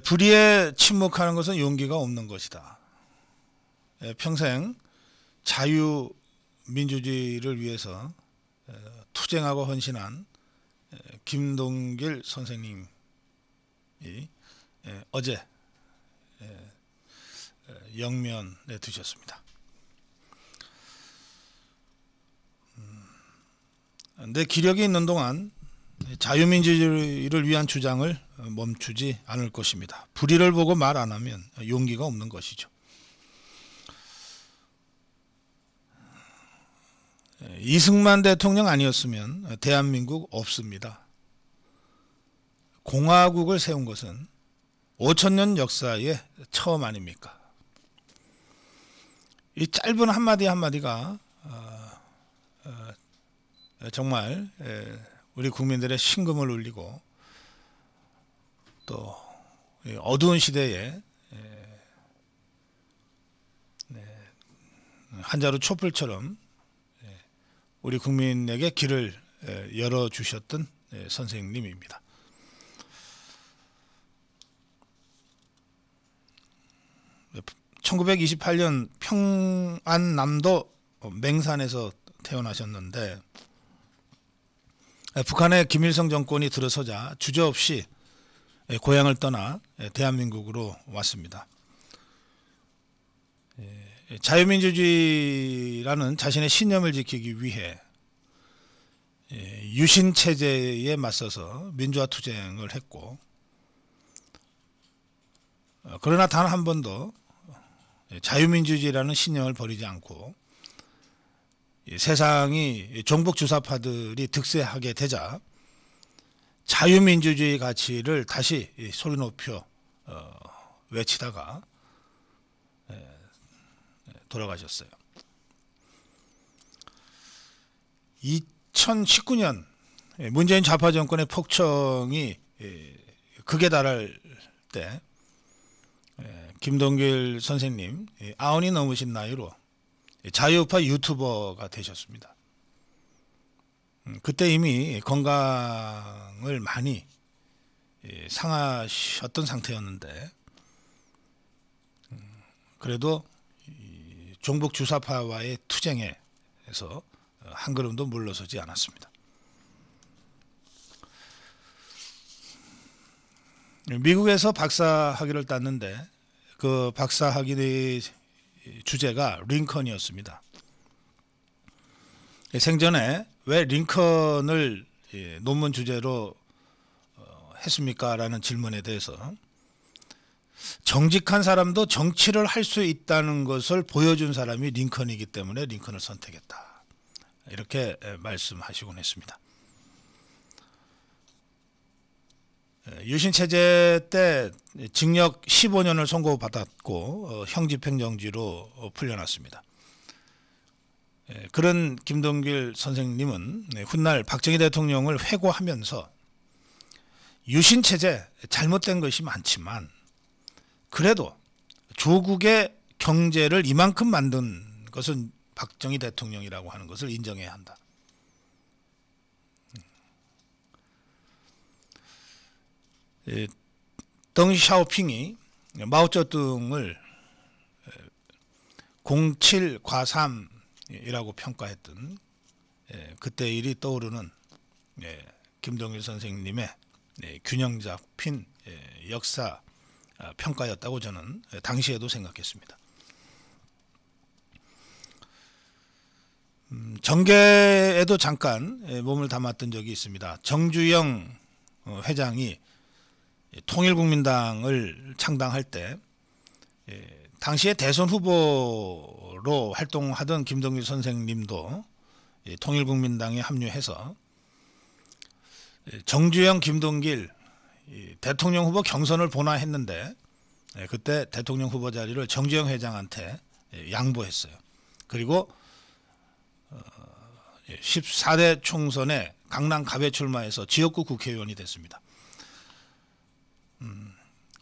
불의에 침묵하는 것은 용기가 없는 것이다. 평생 자유민주주의를 위해서 투쟁하고 헌신한 김동길 선생님이 어제 영면에 드셨습니다. 내 기력이 있는 동안 자유민주주의를 위한 주장을 멈추지 않을 것입니다. 불의를 보고 말 안 하면 용기가 없는 것이죠. 이승만 대통령 아니었으면 대한민국 없습니다. 공화국을 세운 것은 5,000년 역사에 처음 아닙니까? 이 짧은 한마디 한마디가 정말 우리 국민들의 심금을 울리고 또 어두운 시대에 한자루 촛불처럼 우리 국민에게 길을 열어주셨던 선생님입니다. (1928년) 평안남도 맹산에서 태어나셨는데 북한의 김일성 정권이 들어서자 주저없이 고향을 떠나 대한민국으로 왔습니다. 자유민주주의라는 자신의 신념을 지키기 위해 유신체제에 맞서서 민주화 투쟁을 했고, 그러나 단 한 번도 자유민주주의라는 신념을 버리지 않고 세상이 종북주사파들이 득세하게 되자 자유민주주의 가치를 다시 소리 높여 외치다가 돌아가셨어요. 2019년 문재인 좌파 정권의 폭청이 극에 달할 때 김동길 선생님 90이 넘으신 나이로 자유우파 유튜버가 되셨습니다. 그때 이미 건강을 많이 상하셨던 상태였는데 그래도 종북 주사파와의 투쟁에서 한 걸음도 물러서지 않았습니다. 미국에서 박사학위를 땄는데 그 박사학위 주제가 링컨이었습니다. 생전에 왜 링컨을 논문 주제로 했습니까? 라는 질문에 대해서 정직한 사람도 정치를 할 수 있다는 것을 보여준 사람이 링컨이기 때문에 링컨을 선택했다. 이렇게 말씀하시곤 했습니다. 유신체제 때 징역 15년을 선고받았고 형집행정지로 풀려났습니다. 그런 김동길 선생님은 훗날 박정희 대통령을 회고하면서 유신체제 잘못된 것이 많지만 그래도 조국의 경제를 이만큼 만든 것은 박정희 대통령이라고 하는 것을 인정해야 한다. 덩샤오핑이 마오쩌둥을 07과삼이라고 평가했던 그때 일이 떠오르는 김동길 선생님의 균형 잡힌 역사 평가였다고 저는 당시에도 생각했습니다. 정계에도 잠깐 몸을 담았던 적이 있습니다. 정주영 회장이 통일국민당을 창당할 때 당시에 대선 후보로 활동하던 김동길 선생님도 통일국민당에 합류해서 정주영, 김동길 대통령 후보 경선을 본화했는데 그때 대통령 후보 자리를 정주영 회장한테 양보했어요. 그리고 14대 총선에 강남 갑에 출마해서 지역구 국회의원이 됐습니다.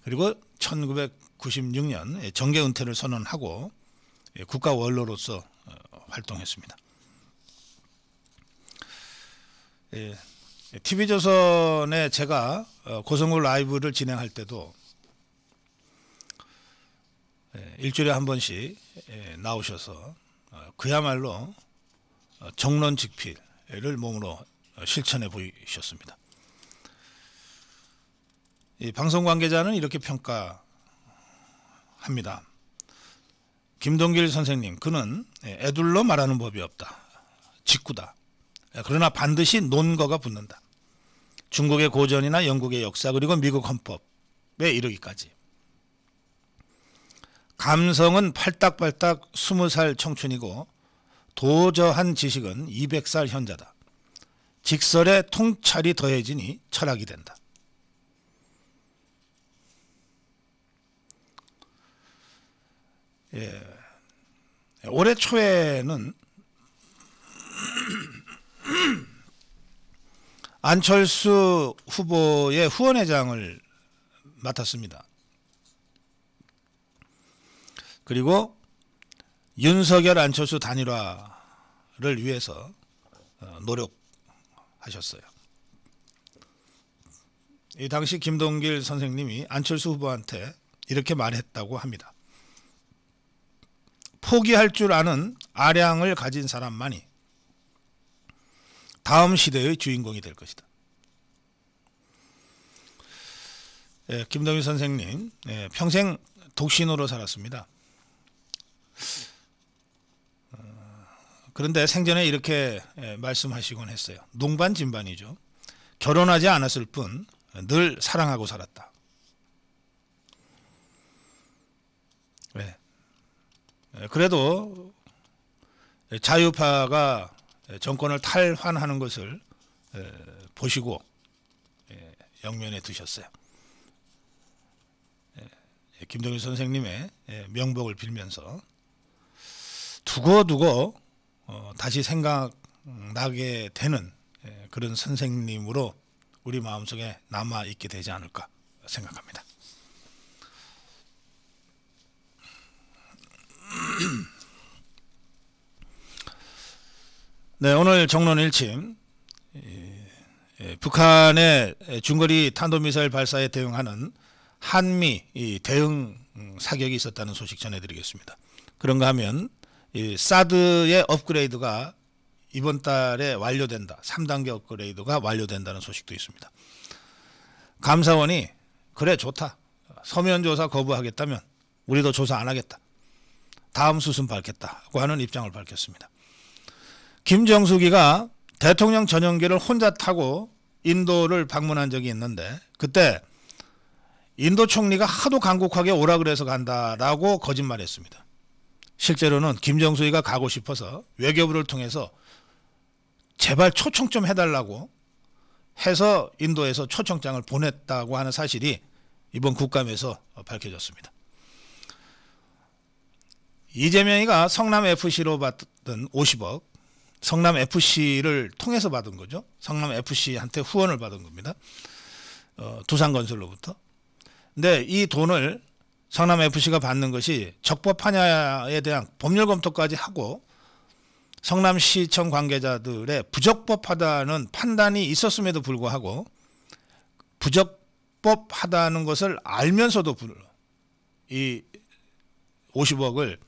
그리고 1996년 정계 은퇴를 선언하고 국가 원로로서 활동했습니다. TV조선에 제가 고성구 라이브를 진행할 때도 일주일에 한 번씩 나오셔서 그야말로 정론직필을 몸으로 실천해 보이셨습니다. 이 방송 관계자는 이렇게 평가합니다. 김동길 선생님, 그는 애둘러 말하는 법이 없다. 직구다. 그러나 반드시 논거가 붙는다. 중국의 고전이나 영국의 역사 그리고 미국 헌법에 이르기까지. 감성은 팔딱팔딱 20살 청춘이고 도저한 지식은 200살 현자다. 직설에 통찰이 더해지니 철학이 된다. 올해 초에는 안철수 후보의 후원회장을 맡았습니다. 그리고 윤석열 안철수 단일화를 위해서 노력하셨어요. 이 당시 김동길 선생님이 안철수 후보한테 이렇게 말했다고 합니다. 포기할 줄 아는 아량을 가진 사람만이 다음 시대의 주인공이 될 것이다. 김동길 선생님 평생 독신으로 살았습니다. 그런데 생전에 이렇게 말씀하시곤 했어요. 농반진반이죠. 결혼하지 않았을 뿐 늘 사랑하고 살았다. 왜? 그래도 자유파가 정권을 탈환하는 것을 보시고 영면에 두셨어요. 김동일 선생님의 명복을 빌면서 두고두고 다시 생각나게 되는 그런 선생님으로 우리 마음속에 남아있게 되지 않을까 생각합니다. 네, 오늘 정론 1침 북한의 중거리 탄도미사일 발사에 대응하는 한미 대응 사격이 있었다는 소식 전해드리겠습니다. 그런가 하면 사드의 업그레이드가 이번 달에 완료된다. 3단계 업그레이드가 완료된다는 소식도 있습니다. 감사원이 그래 좋다. 서면 조사 거부하겠다면 우리도 조사 안 하겠다. 다음 수순 밟겠다고 하는 입장을 밝혔습니다. 김정숙이가 대통령 전용기를 혼자 타고 인도를 방문한 적이 있는데 그때 인도 총리가 하도 간곡하게 오라 그래서 간다라고 거짓말했습니다. 실제로는 김정숙이가 가고 싶어서 외교부를 통해서 제발 초청 좀 해달라고 해서 인도에서 초청장을 보냈다고 하는 사실이 이번 국감에서 밝혀졌습니다. 이재명이가 성남FC로 받은 50억, 성남FC를 통해서 받은 거죠. 성남FC한테 후원을 받은 겁니다. 두산건설로부터. 근데 이 돈을 성남FC가 받는 것이 적법하냐에 대한 법률 검토까지 하고 성남시청 관계자들의 부적법하다는 판단이 있었음에도 불구하고 부적법하다는 것을 알면서도 이 50억을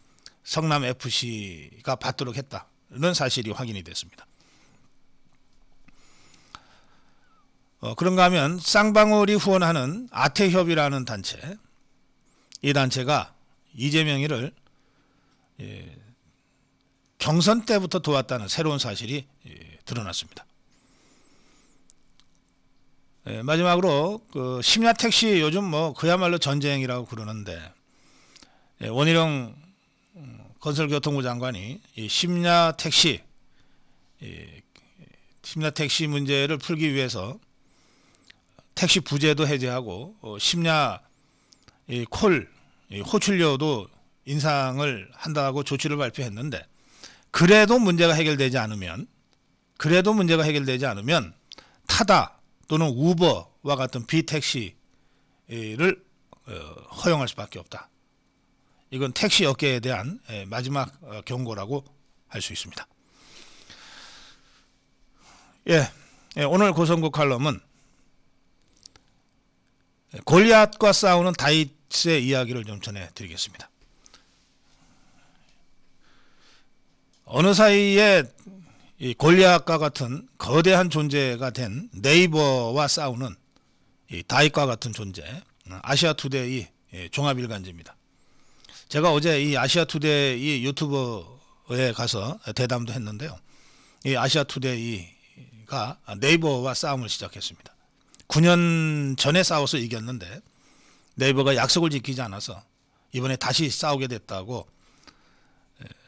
성남FC가 받도록 했다는 사실이 확인이 됐습니다. 그런가 하면 쌍방울이 후원하는 아태협이라는 단체, 이 단체가 이재명이를 경선 때부터 도왔다는 새로운 사실이 드러났습니다. 마지막으로 그 심야택시 요즘 뭐 그야말로 전쟁이라고 그러는데 원희룡 건설교통부 장관이 이 심야택시 문제를 풀기 위해서 택시 부재도 해제하고 심야 호출료도 인상을 한다고 조치를 발표했는데 그래도 문제가 해결되지 않으면 타다 또는 우버와 같은 비택시를 허용할 수밖에 없다. 이건 택시 업계에 대한 마지막 경고라고 할 수 있습니다. 오늘 고성국 칼럼은 골리앗과 싸우는 다윗의 이야기를 좀 전해드리겠습니다. 어느 사이에 이 골리앗과 같은 거대한 존재가 된 네이버와 싸우는 이 다윗과 같은 존재, 아시아투데이 종합일간지입니다. 제가 어제 이 아시아투데이 유튜브에 가서 대담도 했는데요. 이 아시아투데이가 네이버와 싸움을 시작했습니다. 9년 전에 싸워서 이겼는데 네이버가 약속을 지키지 않아서 이번에 다시 싸우게 됐다고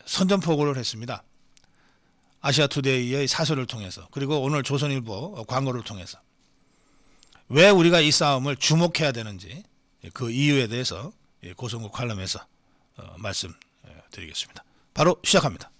선전포고를 했습니다. 아시아투데이의 사설을 통해서, 그리고 오늘 조선일보 광고를 통해서 왜 우리가 이 싸움을 주목해야 되는지 그 이유에 대해서 고성국 칼럼에서 말씀드리겠습니다. 바로 시작합니다.